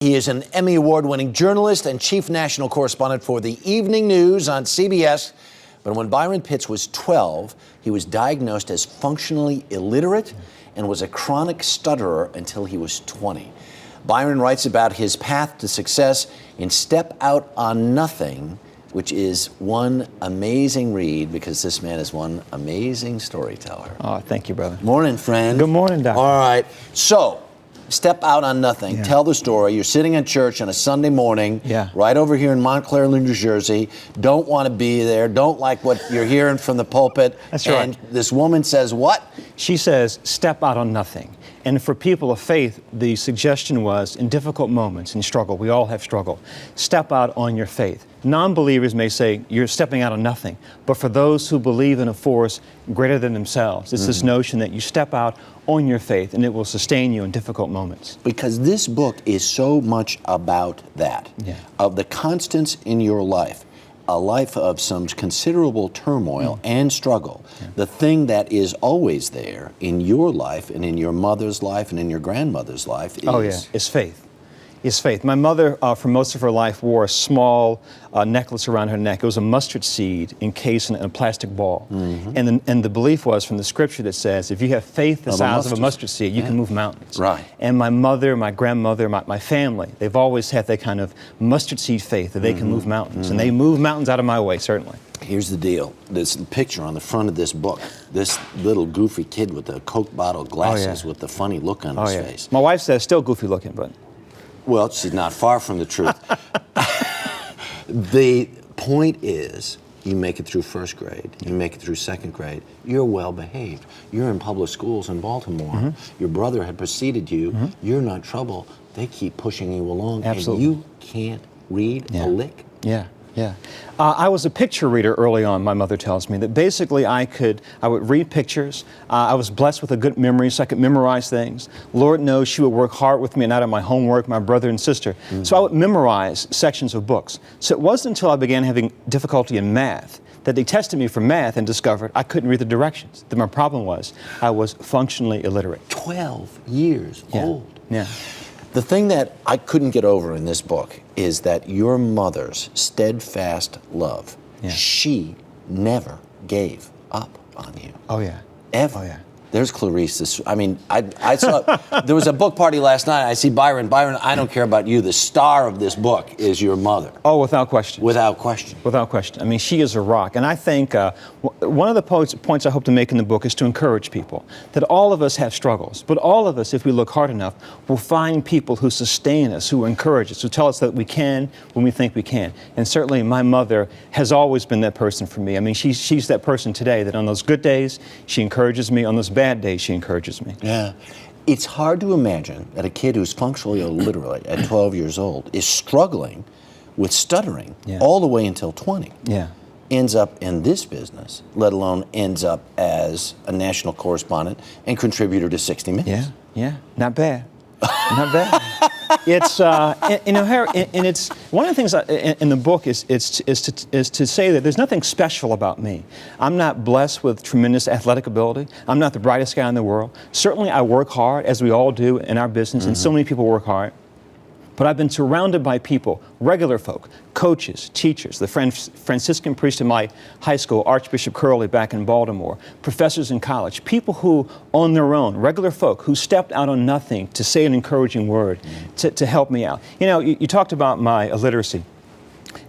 He is an Emmy Award-winning journalist and chief national correspondent for the Evening News on CBS. But when Byron Pitts was 12, he was diagnosed as functionally illiterate and was a chronic stutterer until he was 20. Byron writes about his path to success in Step Out on Nothing, which is one amazing read because this man is one amazing storyteller. Oh, thank you, brother. Morning, friend. Good morning, Doctor. All right. So, Step Out on Nothing. Yeah. Tell the story. You're sitting in church on a Sunday morning, right over here in Montclair, New Jersey. Don't want to be there. Don't like what you're hearing from the pulpit. That's right. And this woman says what? She says, step out on nothing. And for people of faith, the suggestion was, in difficult moments, in struggle, we all have struggle, step out on your faith. Non-believers may say, you're stepping out on nothing. But for those who believe in a force greater than themselves, it's this notion that you step out on your faith and it will sustain you in difficult moments. Because this book is so much about that, of the constants in your life. A life of some considerable turmoil and struggle. The thing that is always there in your life and in your mother's life and in your grandmother's life is... is faith. Is faith. My mother, for most of her life, wore a small necklace around her neck. It was a mustard seed encased in a plastic ball. And the belief was from the scripture that says, if you have faith the size of a mustard seed, you can move mountains. Right. And my mother, my grandmother, my family, they've always had that kind of mustard seed faith that they can move mountains. And they move mountains out of my way, certainly. Here's the deal. This picture on the front of this book, this little goofy kid with the Coke bottle glasses with the funny look on his face. My wife says still goofy looking, but... Well, she's not far from the truth. The point is, you make it through first grade, you make it through second grade, you're well behaved. You're in public schools in Baltimore. Your brother had preceded you. You're not trouble. They keep pushing you along. Absolutely. And you can't read a lick. I was a picture reader early on, my mother tells me, that basically I would read pictures. I was blessed with a good memory, so I could memorize things. Lord knows she would work hard with me and out of my homework, my brother and sister. So I would memorize sections of books. So it wasn't until I began having difficulty in math that they tested me for math and discovered I couldn't read the directions. That my problem was I was functionally illiterate. 12 years old. The thing that I couldn't get over in this book is that your mother's steadfast love, she never gave up on you. Ever. There's Clarice. I mean, I saw, there was a book party last night. I see Byron. Byron, I don't care about you. The star of this book is your mother. Oh, without question. Without question. Without question. I mean, she is a rock. And I think one of the points I hope to make in the book is to encourage people that all of us have struggles. But all of us, if we look hard enough, will find people who sustain us, who encourage us, who tell us that we can when we think we can. And certainly my mother has always been that person for me. I mean, she's that person today that on those good days, she encourages me. On those bad days, she encourages me. It's hard to imagine that a kid who's functionally illiterate at 12 years old is struggling with stuttering all the way until 20. Ends up in this business, let alone ends up as a national correspondent and contributor to 60 Minutes. Not bad. Not bad. It's and it's one of the things in the book is to say that there's nothing special about me. I'm not blessed with tremendous athletic ability. I'm not the brightest guy in the world. Certainly, I work hard, as we all do in our business, and so many people work hard. But I've been surrounded by people, regular folk, coaches, teachers, the Franciscan priest in my high school, Archbishop Curley back in Baltimore, professors in college, people who, on their own, regular folk, who stepped out on nothing to say an encouraging word, to help me out. You know, you talked about my illiteracy.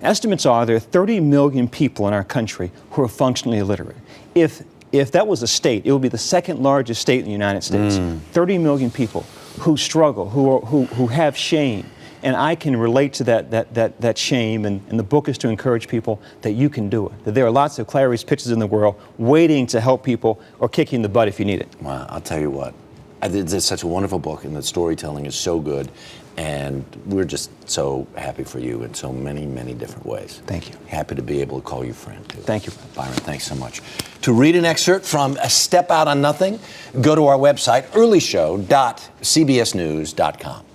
Estimates are there are 30 million people in our country who are functionally illiterate. If that was a state, it would be the second largest state in the United States. 30 million people who struggle, who have shame. And I can relate to that shame, and the book is to encourage people that you can do it. That there are lots of Clarice Pitches in the world waiting to help people or kick you in the butt if you need it. Wow, I'll tell you what. It's such a wonderful book, and the storytelling is so good. And we're just so happy for you in so many, many different ways. Thank you. Happy to be able to call you friend, too. Thank you. Byron, thanks so much. To read an excerpt from Step Out on Nothing, go to our website, earlyshow.cbsnews.com.